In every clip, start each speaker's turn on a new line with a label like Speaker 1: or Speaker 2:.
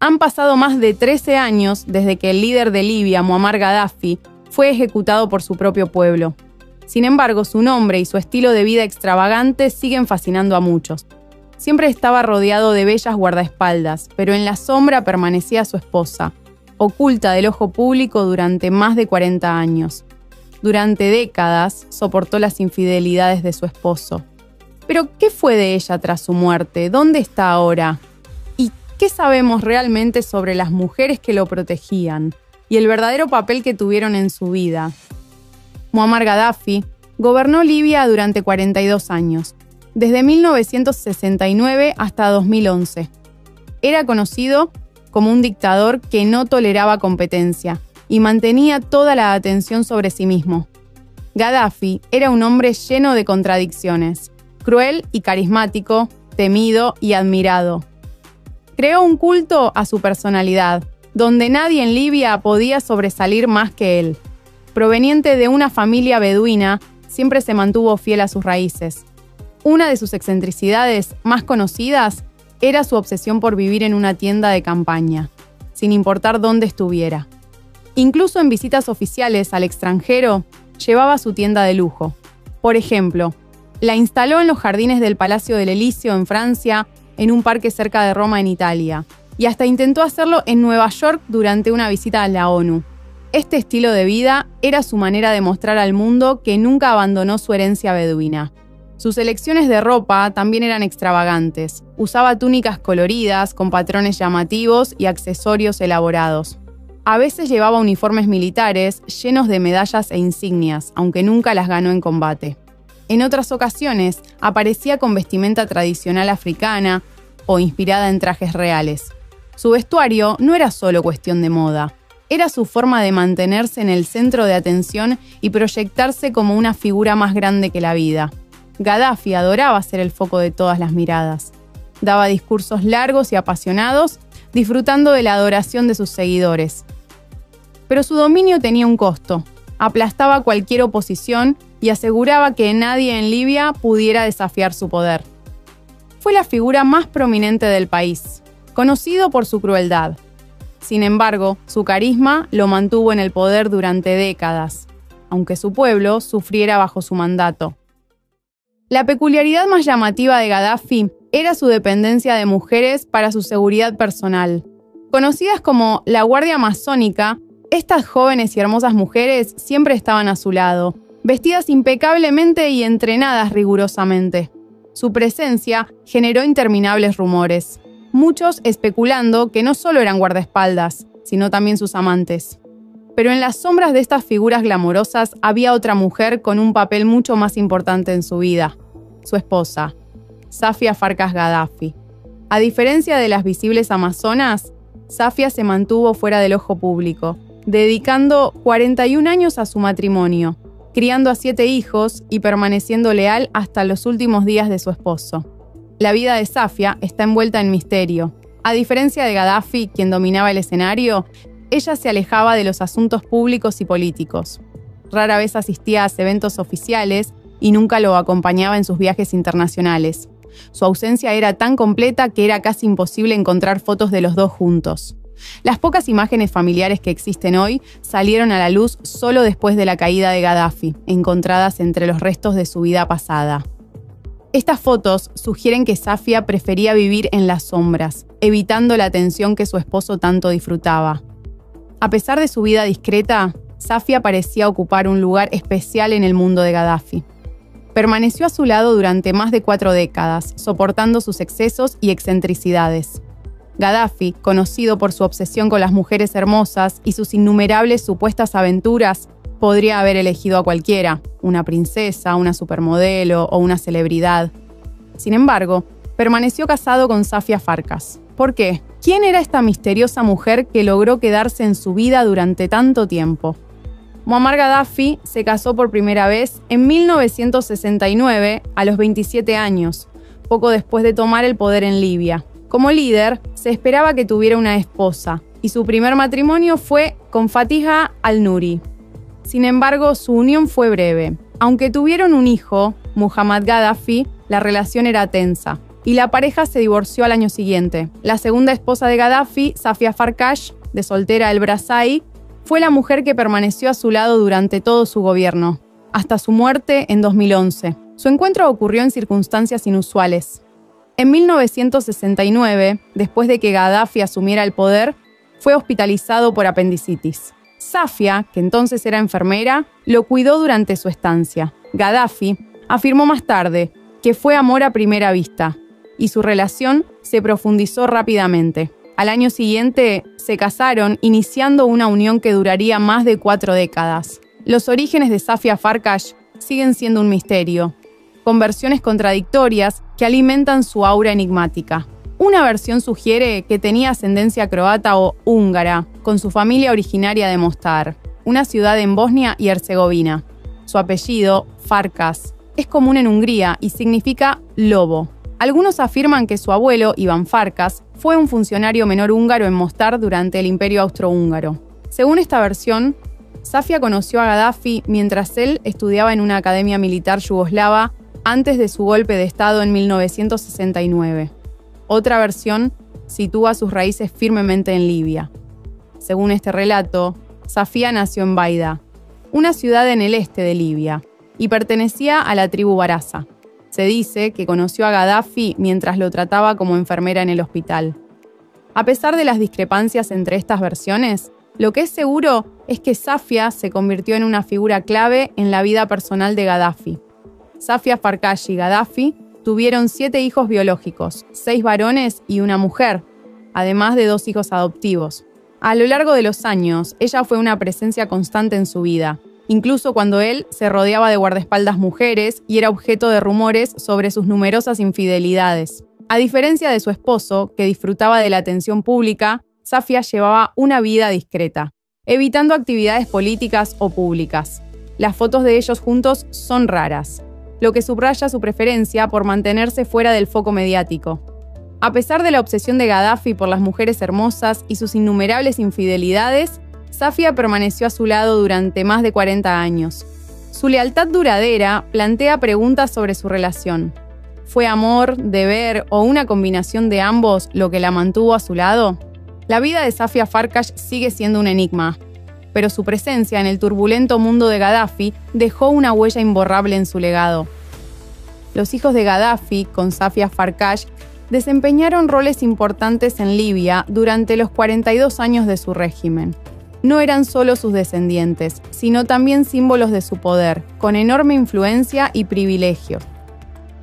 Speaker 1: Han pasado más de 13 años desde que el líder de Libia, Muammar Gaddafi, fue ejecutado por su propio pueblo. Sin embargo, su nombre y su estilo de vida extravagante siguen fascinando a muchos. Siempre estaba rodeado de bellas guardaespaldas, pero en la sombra permanecía su esposa, oculta del ojo público durante más de 40 años. Durante décadas soportó las infidelidades de su esposo. Pero, ¿qué fue de ella tras su muerte? ¿Dónde está ahora? ¿Y qué sabemos realmente sobre las mujeres que lo protegían y el verdadero papel que tuvieron en su vida? Muammar Gaddafi gobernó Libia durante 42 años, desde 1969 hasta 2011. Era conocido como un dictador que no toleraba competencia y mantenía toda la atención sobre sí mismo. Gaddafi era un hombre lleno de contradicciones, cruel y carismático, temido y admirado. Creó un culto a su personalidad, donde nadie en Libia podía sobresalir más que él. Proveniente de una familia beduina, siempre se mantuvo fiel a sus raíces. Una de sus excentricidades más conocidas era su obsesión por vivir en una tienda de campaña, sin importar dónde estuviera. Incluso en visitas oficiales al extranjero, llevaba su tienda de lujo. Por ejemplo, la instaló en los jardines del Palacio del Elíseo en Francia, en un parque cerca de Roma en Italia, y hasta intentó hacerlo en Nueva York durante una visita a la ONU. Este estilo de vida era su manera de mostrar al mundo que nunca abandonó su herencia beduina. Sus elecciones de ropa también eran extravagantes. Usaba túnicas coloridas, con patrones llamativos y accesorios elaborados. A veces llevaba uniformes militares llenos de medallas e insignias, aunque nunca las ganó en combate. En otras ocasiones, aparecía con vestimenta tradicional africana o inspirada en trajes reales. Su vestuario no era solo cuestión de moda. Era su forma de mantenerse en el centro de atención y proyectarse como una figura más grande que la vida. Gaddafi adoraba ser el foco de todas las miradas. Daba discursos largos y apasionados, disfrutando de la adoración de sus seguidores. Pero su dominio tenía un costo. Aplastaba cualquier oposición y aseguraba que nadie en Libia pudiera desafiar su poder. Fue la figura más prominente del país, conocido por su crueldad. Sin embargo, su carisma lo mantuvo en el poder durante décadas, aunque su pueblo sufriera bajo su mandato. La peculiaridad más llamativa de Gaddafi era su dependencia de mujeres para su seguridad personal. Conocidas como la Guardia Masónica, estas jóvenes y hermosas mujeres siempre estaban a su lado, vestidas impecablemente y entrenadas rigurosamente. Su presencia generó interminables rumores, muchos especulando que no solo eran guardaespaldas, sino también sus amantes. Pero en las sombras de estas figuras glamorosas había otra mujer con un papel mucho más importante en su vida, su esposa, Safia Farkas Gaddafi. A diferencia de las visibles amazonas, Safia se mantuvo fuera del ojo público, dedicando 41 años a su matrimonio, criando a 7 hijos y permaneciendo leal hasta los últimos días de su esposo. La vida de Safia está envuelta en misterio. A diferencia de Gaddafi, quien dominaba el escenario, ella se alejaba de los asuntos públicos y políticos. Rara vez asistía a eventos oficiales y nunca lo acompañaba en sus viajes internacionales. Su ausencia era tan completa que era casi imposible encontrar fotos de los dos juntos. Las pocas imágenes familiares que existen hoy salieron a la luz solo después de la caída de Gaddafi, encontradas entre los restos de su vida pasada. Estas fotos sugieren que Safia prefería vivir en las sombras, evitando la atención que su esposo tanto disfrutaba. A pesar de su vida discreta, Safia parecía ocupar un lugar especial en el mundo de Gaddafi. Permaneció a su lado durante más de 4 décadas, soportando sus excesos y excentricidades. Gaddafi, conocido por su obsesión con las mujeres hermosas y sus innumerables supuestas aventuras, podría haber elegido a cualquiera, una princesa, una supermodelo o una celebridad. Sin embargo, permaneció casado con Safia Farkas. ¿Por qué? ¿Quién era esta misteriosa mujer que logró quedarse en su vida durante tanto tiempo? Muammar Gaddafi se casó por primera vez en 1969 a los 27 años, poco después de tomar el poder en Libia. Como líder, se esperaba que tuviera una esposa, y su primer matrimonio fue con Fatiha al-Nuri. Sin embargo, su unión fue breve. Aunque tuvieron un hijo, Muhammad Gaddafi, la relación era tensa. y la pareja se divorció al año siguiente. La segunda esposa de Gaddafi, Safia Farkash, de soltera El Brasai, fue la mujer que permaneció a su lado durante todo su gobierno, hasta su muerte en 2011. Su encuentro ocurrió en circunstancias inusuales. En 1969, después de que Gaddafi asumiera el poder, fue hospitalizado por apendicitis. Safia, que entonces era enfermera, lo cuidó durante su estancia. Gaddafi afirmó más tarde que fue amor a primera vista, y su relación se profundizó rápidamente. Al año siguiente se casaron, iniciando una unión que duraría más de 4 décadas. Los orígenes de Safia Farkash siguen siendo un misterio, con versiones contradictorias que alimentan su aura enigmática. Una versión sugiere que tenía ascendencia croata o húngara, con su familia originaria de Mostar, una ciudad en Bosnia y Herzegovina. Su apellido, Farkas, es común en Hungría y significa lobo. Algunos afirman que su abuelo, Iván Farkas, fue un funcionario menor húngaro en Mostar durante el Imperio Austrohúngaro. Según esta versión, Safia conoció a Gaddafi mientras él estudiaba en una academia militar yugoslava antes de su golpe de Estado en 1969. Otra versión sitúa sus raíces firmemente en Libia. Según este relato, Safia nació en Baida, una ciudad en el este de Libia, y pertenecía a la tribu Baraza. Se dice que conoció a Gaddafi mientras lo trataba como enfermera en el hospital. A pesar de las discrepancias entre estas versiones, lo que es seguro es que Safia se convirtió en una figura clave en la vida personal de Gaddafi. Safia Farkash y Gaddafi tuvieron 7 hijos biológicos, 6 varones y una mujer, además de 2 hijos adoptivos. A lo largo de los años, ella fue una presencia constante en su vida, incluso cuando él se rodeaba de guardaespaldas mujeres y era objeto de rumores sobre sus numerosas infidelidades. A diferencia de su esposo, que disfrutaba de la atención pública, Safia llevaba una vida discreta, evitando actividades políticas o públicas. Las fotos de ellos juntos son raras, lo que subraya su preferencia por mantenerse fuera del foco mediático. A pesar de la obsesión de Gaddafi por las mujeres hermosas y sus innumerables infidelidades, Safia permaneció a su lado durante más de 40 años. Su lealtad duradera plantea preguntas sobre su relación. ¿Fue amor, deber o una combinación de ambos lo que la mantuvo a su lado? La vida de Safia Farkash sigue siendo un enigma, pero su presencia en el turbulento mundo de Gaddafi dejó una huella imborrable en su legado. Los hijos de Gaddafi, con Safia Farkash, desempeñaron roles importantes en Libia durante los 42 años de su régimen. No eran solo sus descendientes, sino también símbolos de su poder, con enorme influencia y privilegio.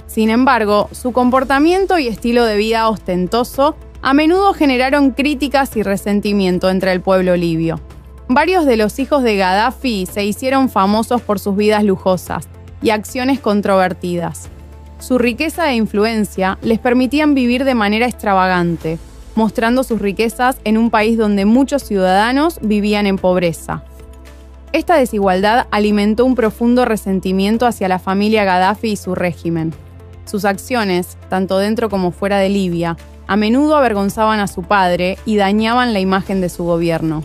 Speaker 1: Sin embargo, su comportamiento y estilo de vida ostentoso a menudo generaron críticas y resentimiento entre el pueblo libio. Varios de los hijos de Gaddafi se hicieron famosos por sus vidas lujosas y acciones controvertidas. Su riqueza e influencia les permitían vivir de manera extravagante, mostrando sus riquezas en un país donde muchos ciudadanos vivían en pobreza. Esta desigualdad alimentó un profundo resentimiento hacia la familia Gaddafi y su régimen. Sus acciones, tanto dentro como fuera de Libia, a menudo avergonzaban a su padre y dañaban la imagen de su gobierno.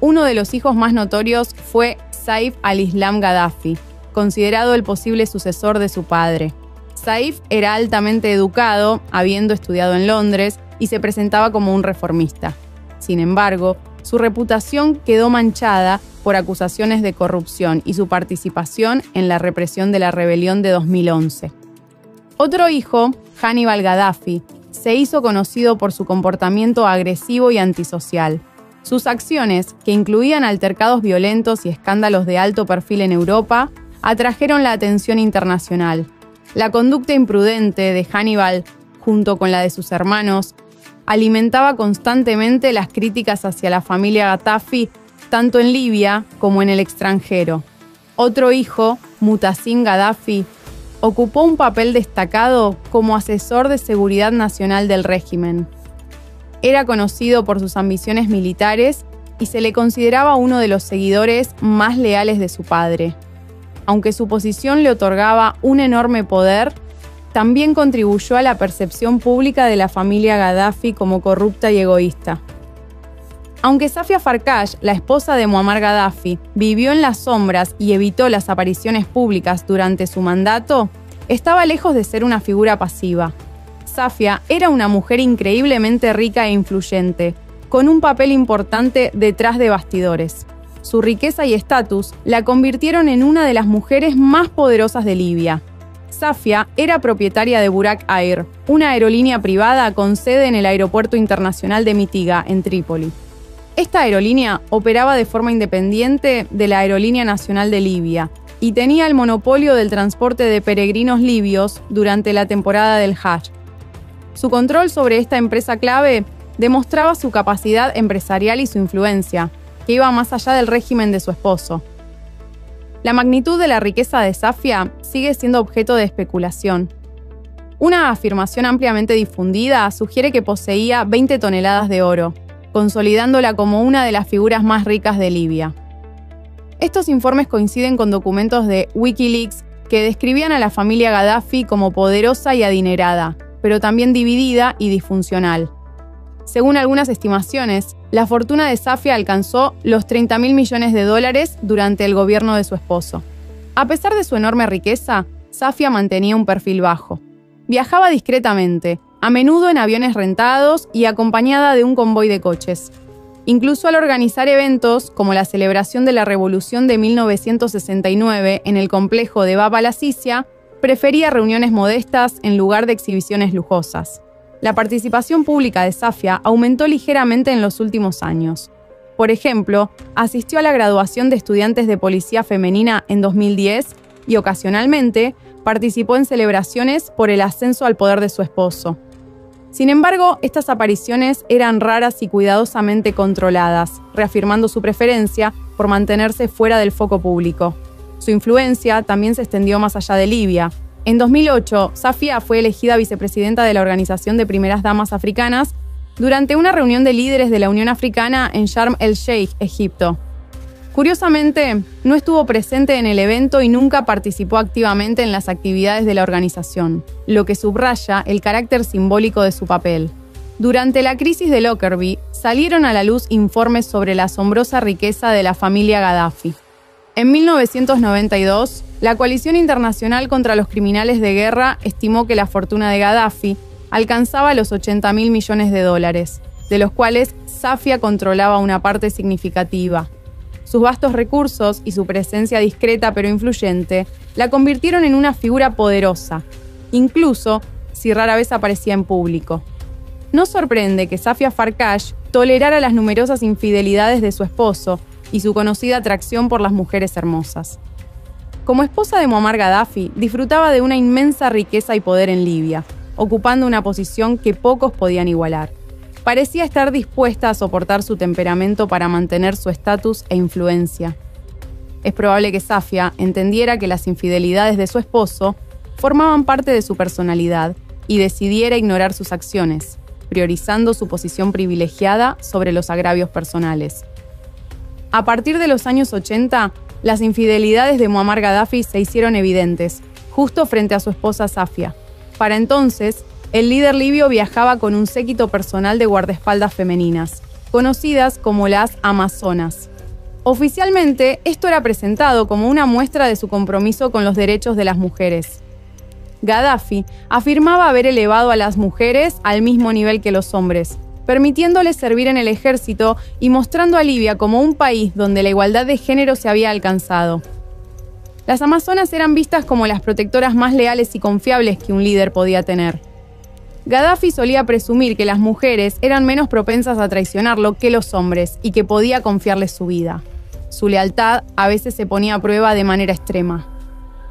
Speaker 1: Uno de los hijos más notorios fue Saif al-Islam Gaddafi, considerado el posible sucesor de su padre. Saif era altamente educado, habiendo estudiado en Londres, y se presentaba como un reformista. Sin embargo, su reputación quedó manchada por acusaciones de corrupción y su participación en la represión de la rebelión de 2011. Otro hijo, Hannibal Gaddafi, se hizo conocido por su comportamiento agresivo y antisocial. Sus acciones, que incluían altercados violentos y escándalos de alto perfil en Europa, atrajeron la atención internacional. La conducta imprudente de Hannibal, junto con la de sus hermanos, alimentaba constantemente las críticas hacia la familia Gaddafi, tanto en Libia como en el extranjero. Otro hijo, Muhtasim Gaddafi, ocupó un papel destacado como asesor de seguridad nacional del régimen. Era conocido por sus ambiciones militares y se le consideraba uno de los seguidores más leales de su padre. Aunque su posición le otorgaba un enorme poder, también contribuyó a la percepción pública de la familia Gaddafi como corrupta y egoísta. Aunque Safia Farkash, la esposa de Muammar Gaddafi, vivió en las sombras y evitó las apariciones públicas durante su mandato, estaba lejos de ser una figura pasiva. Safia era una mujer increíblemente rica e influyente, con un papel importante detrás de bastidores. Su riqueza y estatus la convirtieron en una de las mujeres más poderosas de Libia. Safia era propietaria de Burak Air, una aerolínea privada con sede en el Aeropuerto Internacional de Mitiga, en Trípoli. Esta aerolínea operaba de forma independiente de la Aerolínea Nacional de Libia y tenía el monopolio del transporte de peregrinos libios durante la temporada del Hajj. Su control sobre esta empresa clave demostraba su capacidad empresarial y su influencia, que iba más allá del régimen de su esposo. La magnitud de la riqueza de Safia sigue siendo objeto de especulación. Una afirmación ampliamente difundida sugiere que poseía 20 toneladas de oro, consolidándola como una de las figuras más ricas de Libia. Estos informes coinciden con documentos de Wikileaks que describían a la familia Gaddafi como poderosa y adinerada, pero también dividida y disfuncional. Según algunas estimaciones, la fortuna de Safia alcanzó los $30.000 millones durante el gobierno de su esposo. A pesar de su enorme riqueza, Safia mantenía un perfil bajo. Viajaba discretamente, a menudo en aviones rentados y acompañada de un convoy de coches. Incluso al organizar eventos como la celebración de la Revolución de 1969 en el complejo de Bab al-Azizia, prefería reuniones modestas en lugar de exhibiciones lujosas. La participación pública de Safia aumentó ligeramente en los últimos años. Por ejemplo, asistió a la graduación de estudiantes de policía femenina en 2010 y ocasionalmente participó en celebraciones por el ascenso al poder de su esposo. Sin embargo, estas apariciones eran raras y cuidadosamente controladas, reafirmando su preferencia por mantenerse fuera del foco público. Su influencia también se extendió más allá de Libia. En 2008, Safia fue elegida vicepresidenta de la Organización de Primeras Damas Africanas durante una reunión de líderes de la Unión Africana en Sharm el-Sheikh, Egipto. Curiosamente, no estuvo presente en el evento y nunca participó activamente en las actividades de la organización, lo que subraya el carácter simbólico de su papel. Durante la crisis de Lockerbie, salieron a la luz informes sobre la asombrosa riqueza de la familia Gaddafi. En 1992, la Coalición Internacional contra los Criminales de Guerra estimó que la fortuna de Gaddafi alcanzaba los $80.000 millones, de los cuales Safia controlaba una parte significativa. Sus vastos recursos y su presencia discreta pero influyente la convirtieron en una figura poderosa, incluso si rara vez aparecía en público. No sorprende que Safia Farkash tolerara las numerosas infidelidades de su esposo y su conocida atracción por las mujeres hermosas. Como esposa de Muammar Gaddafi, disfrutaba de una inmensa riqueza y poder en Libia, ocupando una posición que pocos podían igualar. Parecía estar dispuesta a soportar su temperamento para mantener su estatus e influencia. Es probable que Safia entendiera que las infidelidades de su esposo formaban parte de su personalidad y decidiera ignorar sus acciones, priorizando su posición privilegiada sobre los agravios personales. A partir de los años 80, las infidelidades de Muammar Gaddafi se hicieron evidentes, justo frente a su esposa Safia. Para entonces, el líder libio viajaba con un séquito personal de guardaespaldas femeninas, conocidas como las Amazonas. Oficialmente, esto era presentado como una muestra de su compromiso con los derechos de las mujeres. Gaddafi afirmaba haber elevado a las mujeres al mismo nivel que los hombres, permitiéndoles servir en el ejército y mostrando a Libia como un país donde la igualdad de género se había alcanzado. Las Amazonas eran vistas como las protectoras más leales y confiables que un líder podía tener. Gaddafi solía presumir que las mujeres eran menos propensas a traicionarlo que los hombres y que podía confiarles su vida. Su lealtad a veces se ponía a prueba de manera extrema.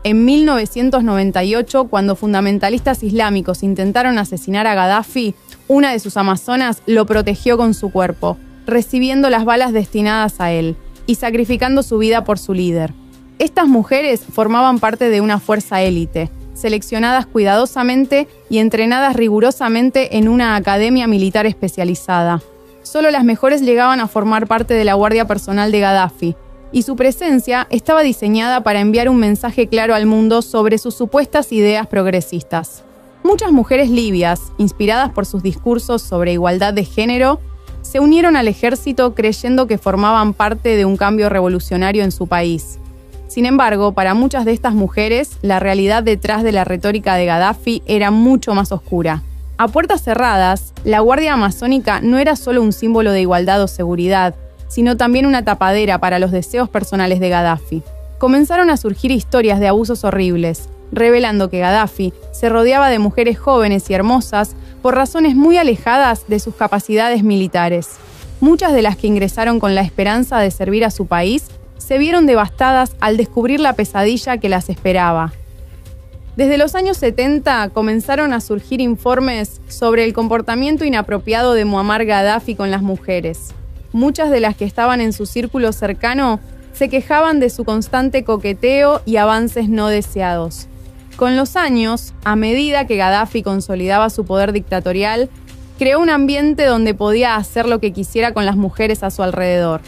Speaker 1: En 1998, cuando fundamentalistas islámicos intentaron asesinar a Gaddafi, una de sus amazonas lo protegió con su cuerpo, recibiendo las balas destinadas a él y sacrificando su vida por su líder. Estas mujeres formaban parte de una fuerza élite, seleccionadas cuidadosamente y entrenadas rigurosamente en una academia militar especializada. Solo las mejores llegaban a formar parte de la guardia personal de Gaddafi, y su presencia estaba diseñada para enviar un mensaje claro al mundo sobre sus supuestas ideas progresistas. Muchas mujeres libias, inspiradas por sus discursos sobre igualdad de género, se unieron al ejército creyendo que formaban parte de un cambio revolucionario en su país. Sin embargo, para muchas de estas mujeres, la realidad detrás de la retórica de Gaddafi era mucho más oscura. A puertas cerradas, la Guardia Amazónica no era solo un símbolo de igualdad o seguridad, sino también una tapadera para los deseos personales de Gaddafi. Comenzaron a surgir historias de abusos horribles, revelando que Gaddafi se rodeaba de mujeres jóvenes y hermosas por razones muy alejadas de sus capacidades militares. Muchas de las que ingresaron con la esperanza de servir a su país se vieron devastadas al descubrir la pesadilla que las esperaba. Desde los años 70 comenzaron a surgir informes sobre el comportamiento inapropiado de Muammar Gaddafi con las mujeres. Muchas de las que estaban en su círculo cercano se quejaban de su constante coqueteo y avances no deseados. Con los años, a medida que Gaddafi consolidaba su poder dictatorial, creó un ambiente donde podía hacer lo que quisiera con las mujeres a su alrededor.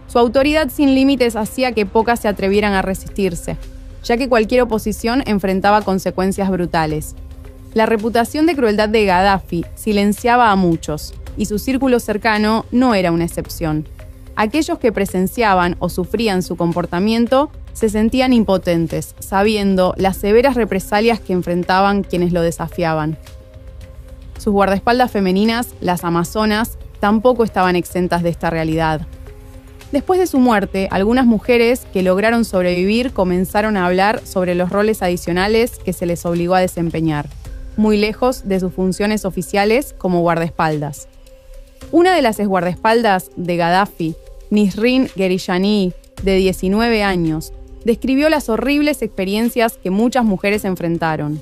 Speaker 1: Su autoridad sin límites hacía que pocas se atrevieran a resistirse, ya que cualquier oposición enfrentaba consecuencias brutales. La reputación de crueldad de Gaddafi silenciaba a muchos, y su círculo cercano no era una excepción. Aquellos que presenciaban o sufrían su comportamiento se sentían impotentes, sabiendo las severas represalias que enfrentaban quienes lo desafiaban. Sus guardaespaldas femeninas, las amazonas, tampoco estaban exentas de esta realidad. Después de su muerte, algunas mujeres que lograron sobrevivir comenzaron a hablar sobre los roles adicionales que se les obligó a desempeñar, muy lejos de sus funciones oficiales como guardaespaldas. Una de las exguardaespaldas de Gaddafi, Nisrin Gerishani, de 19 años, describió las horribles experiencias que muchas mujeres enfrentaron.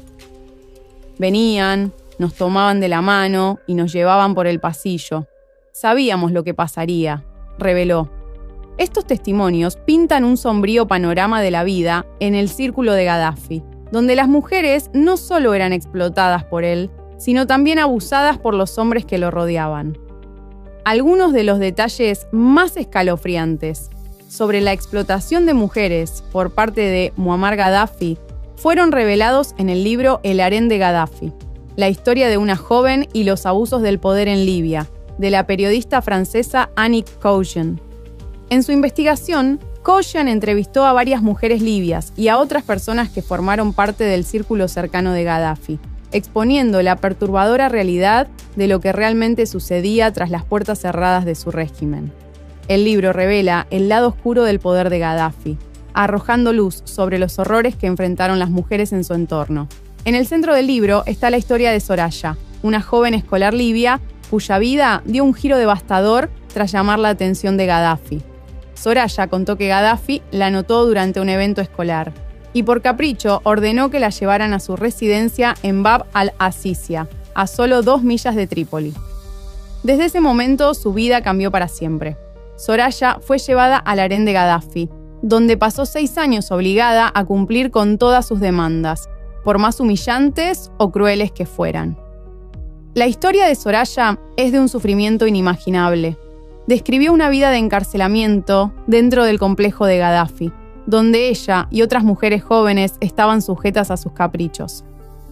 Speaker 1: Venían, nos tomaban de la mano y nos llevaban por el pasillo. Sabíamos lo que pasaría, reveló. Estos testimonios pintan un sombrío panorama de la vida en el círculo de Gaddafi, donde las mujeres no solo eran explotadas por él, sino también abusadas por los hombres que lo rodeaban. Algunos de los detalles más escalofriantes sobre la explotación de mujeres por parte de Muammar Gaddafi fueron revelados en el libro El harén de Gaddafi, la historia de una joven y los abusos del poder en Libia, de la periodista francesa Annick Kouchen. En su investigación, Kouchen entrevistó a varias mujeres libias y a otras personas que formaron parte del círculo cercano de Gaddafi, exponiendo la perturbadora realidad de lo que realmente sucedía tras las puertas cerradas de su régimen. El libro revela el lado oscuro del poder de Gaddafi, arrojando luz sobre los horrores que enfrentaron las mujeres en su entorno. En el centro del libro está la historia de Soraya, una joven escolar libia cuya vida dio un giro devastador tras llamar la atención de Gaddafi. Soraya contó que Gaddafi la notó durante un evento escolar y por capricho ordenó que la llevaran a su residencia en Bab al-Azizia, a solo 2 millas de Trípoli. Desde ese momento su vida cambió para siempre. Soraya fue llevada al harén de Gaddafi, donde pasó 6 años obligada a cumplir con todas sus demandas, por más humillantes o crueles que fueran. La historia de Soraya es de un sufrimiento inimaginable. Describió una vida de encarcelamiento dentro del complejo de Gaddafi, donde ella y otras mujeres jóvenes estaban sujetas a sus caprichos.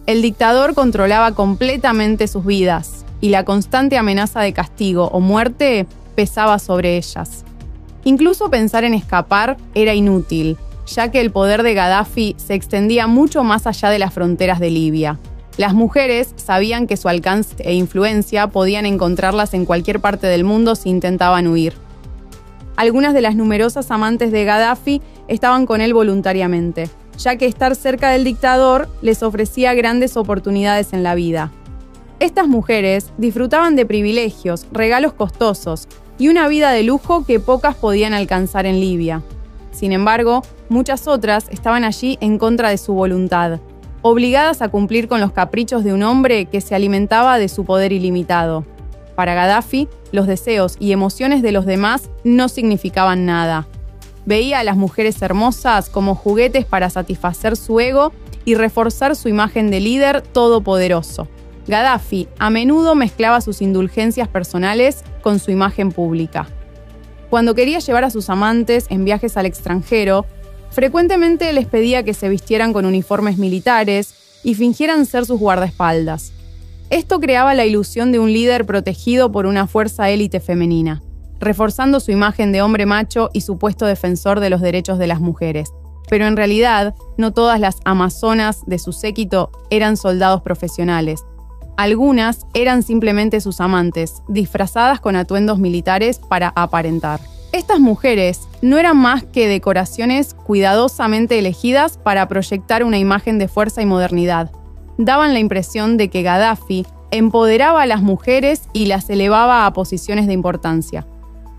Speaker 1: El dictador controlaba completamente sus vidas y la constante amenaza de castigo o muerte pesaba sobre ellas. Incluso pensar en escapar era inútil, ya que el poder de Gaddafi se extendía mucho más allá de las fronteras de Libia. Las mujeres sabían que su alcance e influencia podían encontrarlas en cualquier parte del mundo si intentaban huir. Algunas de las numerosas amantes de Gaddafi estaban con él voluntariamente, ya que estar cerca del dictador les ofrecía grandes oportunidades en la vida. Estas mujeres disfrutaban de privilegios, regalos costosos y una vida de lujo que pocas podían alcanzar en Libia. Sin embargo, muchas otras estaban allí en contra de su voluntad, obligadas a cumplir con los caprichos de un hombre que se alimentaba de su poder ilimitado. Para Gaddafi, los deseos y emociones de los demás no significaban nada. Veía a las mujeres hermosas como juguetes para satisfacer su ego y reforzar su imagen de líder todopoderoso. Gaddafi a menudo mezclaba sus indulgencias personales con su imagen pública. Cuando quería llevar a sus amantes en viajes al extranjero, frecuentemente les pedía que se vistieran con uniformes militares y fingieran ser sus guardaespaldas. Esto creaba la ilusión de un líder protegido por una fuerza élite femenina, reforzando su imagen de hombre macho y supuesto defensor de los derechos de las mujeres. Pero en realidad, no todas las amazonas de su séquito eran soldados profesionales. Algunas eran simplemente sus amantes, disfrazadas con atuendos militares para aparentar. Estas mujeres no eran más que decoraciones cuidadosamente elegidas para proyectar una imagen de fuerza y modernidad. Daban la impresión de que Gaddafi empoderaba a las mujeres y las elevaba a posiciones de importancia.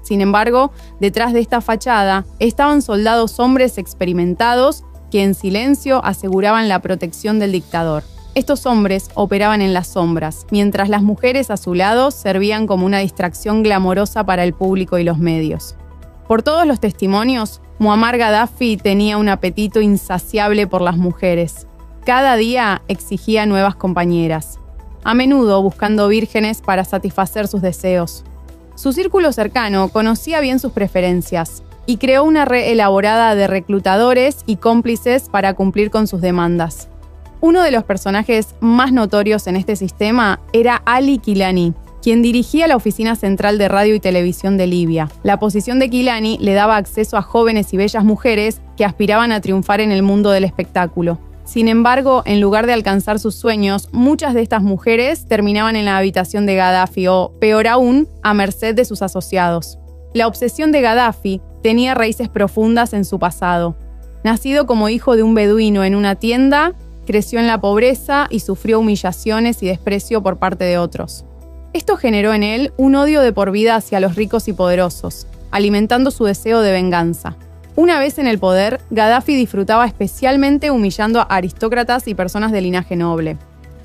Speaker 1: Sin embargo, detrás de esta fachada estaban soldados hombres experimentados que en silencio aseguraban la protección del dictador. Estos hombres operaban en las sombras, mientras las mujeres a su lado servían como una distracción glamorosa para el público y los medios. Por todos los testimonios, Muammar Gaddafi tenía un apetito insaciable por las mujeres. Cada día exigía nuevas compañeras, a menudo buscando vírgenes para satisfacer sus deseos. Su círculo cercano conocía bien sus preferencias y creó una red elaborada de reclutadores y cómplices para cumplir con sus demandas. Uno de los personajes más notorios en este sistema era Ali Kilani, quien dirigía la Oficina Central de Radio y Televisión de Libia. La posición de Kilani le daba acceso a jóvenes y bellas mujeres que aspiraban a triunfar en el mundo del espectáculo. Sin embargo, en lugar de alcanzar sus sueños, muchas de estas mujeres terminaban en la habitación de Gaddafi o, peor aún, a merced de sus asociados. La obsesión de Gaddafi tenía raíces profundas en su pasado. Nacido como hijo de un beduino en una tienda, creció en la pobreza y sufrió humillaciones y desprecio por parte de otros. Esto generó en él un odio de por vida hacia los ricos y poderosos, alimentando su deseo de venganza. Una vez en el poder, Gaddafi disfrutaba especialmente humillando a aristócratas y personas de linaje noble.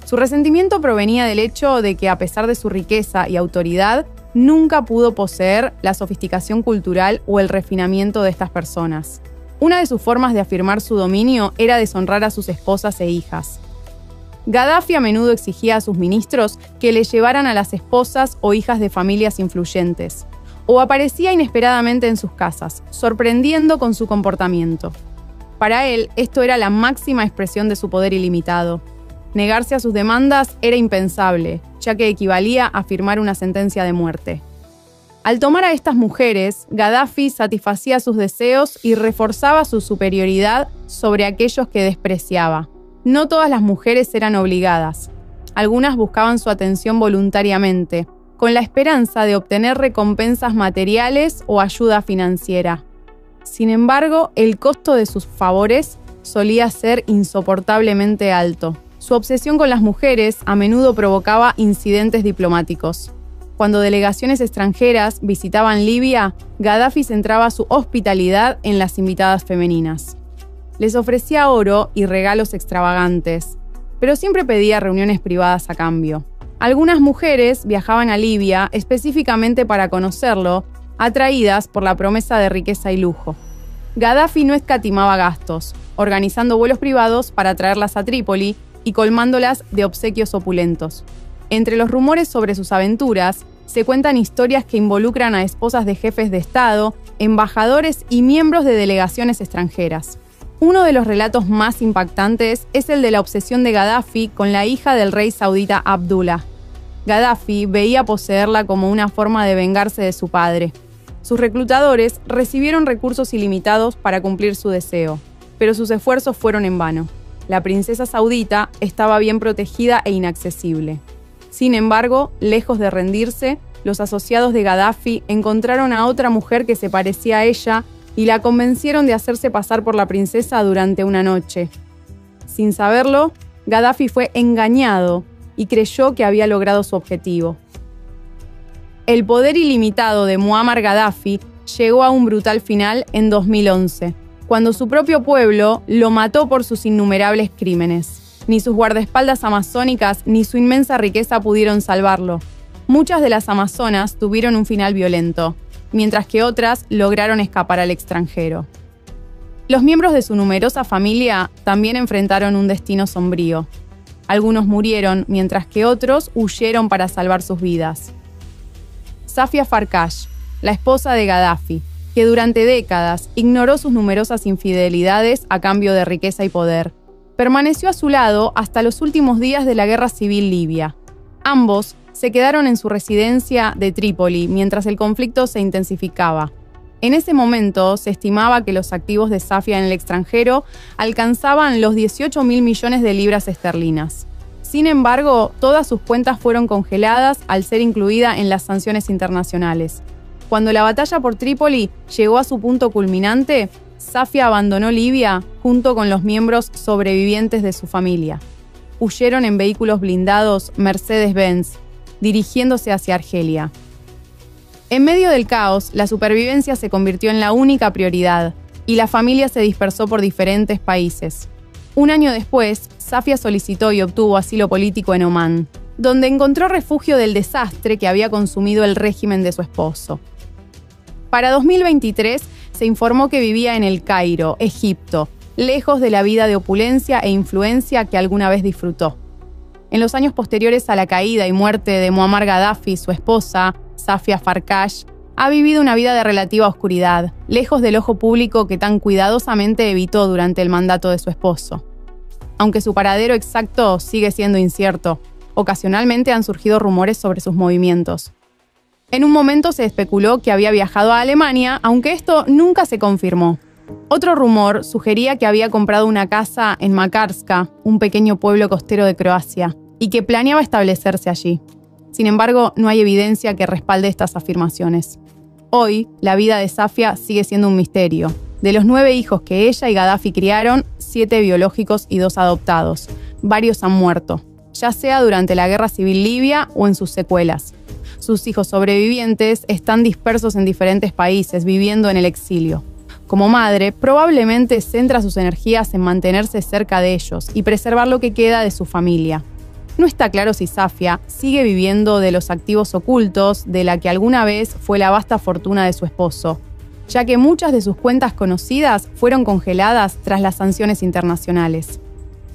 Speaker 1: Su resentimiento provenía del hecho de que, a pesar de su riqueza y autoridad, nunca pudo poseer la sofisticación cultural o el refinamiento de estas personas. Una de sus formas de afirmar su dominio era deshonrar a sus esposas e hijas. Gaddafi a menudo exigía a sus ministros que le llevaran a las esposas o hijas de familias influyentes, o aparecía inesperadamente en sus casas, sorprendiendo con su comportamiento. Para él, esto era la máxima expresión de su poder ilimitado. Negarse a sus demandas era impensable, ya que equivalía a firmar una sentencia de muerte. Al tomar a estas mujeres, Gaddafi satisfacía sus deseos y reforzaba su superioridad sobre aquellos que despreciaba. No todas las mujeres eran obligadas. Algunas buscaban su atención voluntariamente, con la esperanza de obtener recompensas materiales o ayuda financiera. Sin embargo, el costo de sus favores solía ser insoportablemente alto. Su obsesión con las mujeres a menudo provocaba incidentes diplomáticos. Cuando delegaciones extranjeras visitaban Libia, Gaddafi centraba su hospitalidad en las invitadas femeninas. Les ofrecía oro y regalos extravagantes, pero siempre pedía reuniones privadas a cambio. Algunas mujeres viajaban a Libia específicamente para conocerlo, atraídas por la promesa de riqueza y lujo. Gaddafi no escatimaba gastos, organizando vuelos privados para traerlas a Trípoli y colmándolas de obsequios opulentos. Entre los rumores sobre sus aventuras, se cuentan historias que involucran a esposas de jefes de Estado, embajadores y miembros de delegaciones extranjeras. Uno de los relatos más impactantes es el de la obsesión de Gaddafi con la hija del rey saudita Abdullah. Gaddafi veía poseerla como una forma de vengarse de su padre. Sus reclutadores recibieron recursos ilimitados para cumplir su deseo, pero sus esfuerzos fueron en vano. La princesa saudita estaba bien protegida e inaccesible. Sin embargo, lejos de rendirse, los asociados de Gaddafi encontraron a otra mujer que se parecía a ella y la convencieron de hacerse pasar por la princesa durante una noche. Sin saberlo, Gaddafi fue engañado y creyó que había logrado su objetivo. El poder ilimitado de Muammar Gaddafi llegó a un brutal final en 2011, cuando su propio pueblo lo mató por sus innumerables crímenes. Ni sus guardaespaldas amazónicas ni su inmensa riqueza pudieron salvarlo. Muchas de las amazonas tuvieron un final violento, mientras que otras lograron escapar al extranjero. Los miembros de su numerosa familia también enfrentaron un destino sombrío. Algunos murieron, mientras que otros huyeron para salvar sus vidas. Safia Farkash, la esposa de Gaddafi, que durante décadas ignoró sus numerosas infidelidades a cambio de riqueza y poder, permaneció a su lado hasta los últimos días de la guerra civil libia. Ambos se quedaron en su residencia de Trípoli mientras el conflicto se intensificaba. En ese momento se estimaba que los activos de Safia en el extranjero alcanzaban los 18.000 millones de libras esterlinas. Sin embargo, todas sus cuentas fueron congeladas al ser incluida en las sanciones internacionales. Cuando la batalla por Trípoli llegó a su punto culminante, Safia abandonó Libia junto con los miembros sobrevivientes de su familia. Huyeron en vehículos blindados Mercedes-Benz, dirigiéndose hacia Argelia. En medio del caos, la supervivencia se convirtió en la única prioridad y la familia se dispersó por diferentes países. Un año después, Safia solicitó y obtuvo asilo político en Omán, donde encontró refugio del desastre que había consumido el régimen de su esposo. Para 2023, se informó que vivía en El Cairo, Egipto, lejos de la vida de opulencia e influencia que alguna vez disfrutó. En los años posteriores a la caída y muerte de Muammar Gaddafi, su esposa, Safia Farkash, ha vivido una vida de relativa oscuridad, lejos del ojo público que tan cuidadosamente evitó durante el mandato de su esposo. Aunque su paradero exacto sigue siendo incierto, ocasionalmente han surgido rumores sobre sus movimientos. En un momento se especuló que había viajado a Alemania, aunque esto nunca se confirmó. Otro rumor sugería que había comprado una casa en Makarska, un pequeño pueblo costero de Croacia, y que planeaba establecerse allí. Sin embargo, no hay evidencia que respalde estas afirmaciones. Hoy, la vida de Safia sigue siendo un misterio. De los 9 hijos que ella y Gaddafi criaron, 7 biológicos y 2 adoptados. Varios han muerto, ya sea durante la guerra civil libia o en sus secuelas. Sus hijos sobrevivientes están dispersos en diferentes países, viviendo en el exilio. Como madre, probablemente centra sus energías en mantenerse cerca de ellos y preservar lo que queda de su familia. No está claro si Safia sigue viviendo de los activos ocultos de la que alguna vez fue la vasta fortuna de su esposo, ya que muchas de sus cuentas conocidas fueron congeladas tras las sanciones internacionales.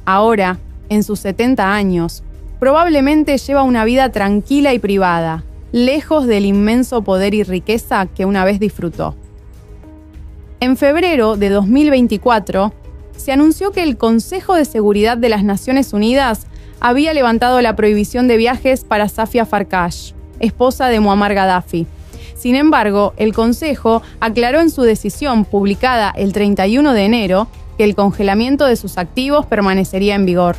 Speaker 1: Ahora, en sus 70 años, probablemente lleva una vida tranquila y privada, lejos del inmenso poder y riqueza que una vez disfrutó. En febrero de 2024, se anunció que el Consejo de Seguridad de las Naciones Unidas había levantado la prohibición de viajes para Safia Farkash, esposa de Muammar Gaddafi. Sin embargo, el Consejo aclaró en su decisión publicada el 31 de enero que el congelamiento de sus activos permanecería en vigor.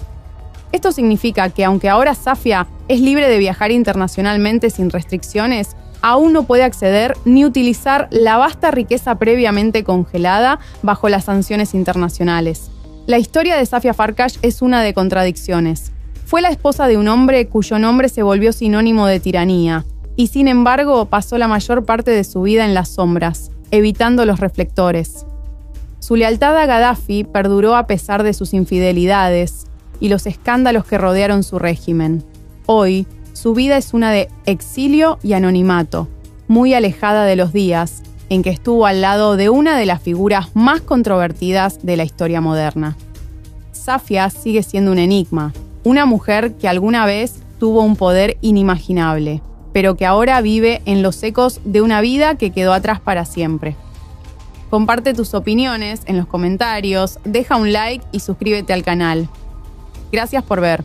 Speaker 1: Esto significa que aunque ahora Safia es libre de viajar internacionalmente sin restricciones, aún no puede acceder ni utilizar la vasta riqueza previamente congelada bajo las sanciones internacionales. La historia de Safia Farkash es una de contradicciones. Fue la esposa de un hombre cuyo nombre se volvió sinónimo de tiranía, y sin embargo pasó la mayor parte de su vida en las sombras, evitando los reflectores. Su lealtad a Gaddafi perduró a pesar de sus infidelidades y los escándalos que rodearon su régimen. Hoy, su vida es una de exilio y anonimato, muy alejada de los días en que estuvo al lado de una de las figuras más controvertidas de la historia moderna. Safia sigue siendo un enigma, una mujer que alguna vez tuvo un poder inimaginable, pero que ahora vive en los ecos de una vida que quedó atrás para siempre. Comparte tus opiniones en los comentarios, deja un like y suscríbete al canal. Gracias por ver.